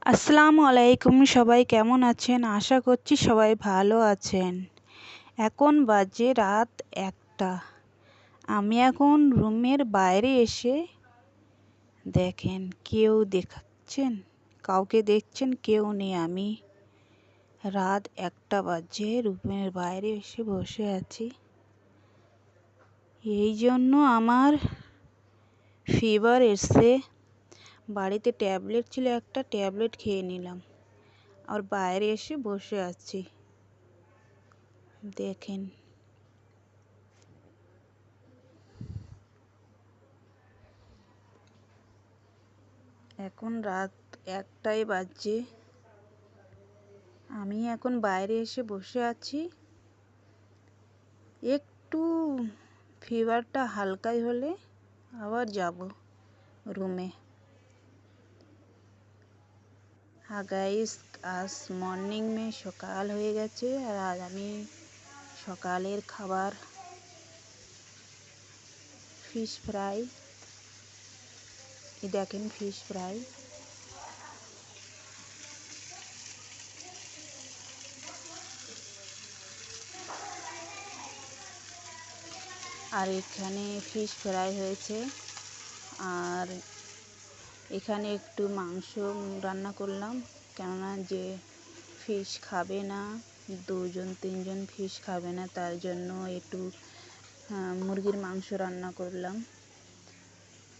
আসসালামু আলাইকুম, সবাই কেমন আছেন? আশা করছি সবাই ভালো আছেন। এখন বাজে রাত 1টা। আমি এখন রুমের বাইরে এসে দেখেন কাউকে দেখছেন? কেউ নেই। আমি রাত 1টা বাজে রুমের বাইরে এসে বসে আছি। এই জন্য আমার ফিভার এসছে। বাড়িতে ট্যাবলেট ছিল, একটা ট্যাবলেট খেয়ে নিলাম আর বাইরে এসে বসে আছি। দেখেন এখন রাত 1টাই বাজছে। আমি এখন বাইরে এসে বসে আছি। একটু ফিভারটা হালকাই হলে আবার যাব রুমে। হ্যাঁ গাইস, আজ মর্নিং में সকাল হয়ে গেছে আর আজ আমি সকালের খাবার ফিশ ফ্রাই। এই দেখেন ফিশ ফ্রাই। আর এখানে ফিশ ফ্রাই হয়েছে। আর এখানে একটু মাংস রান্না করলাম, কেননা যে ফিশ খাবে না, 2-3 জন ফিশ খাবে না, তার জন্য একটু মুরগির মাংস রান্না করলাম।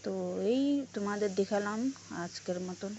তো এই তোমাদের দেখালাম আজকের মতন।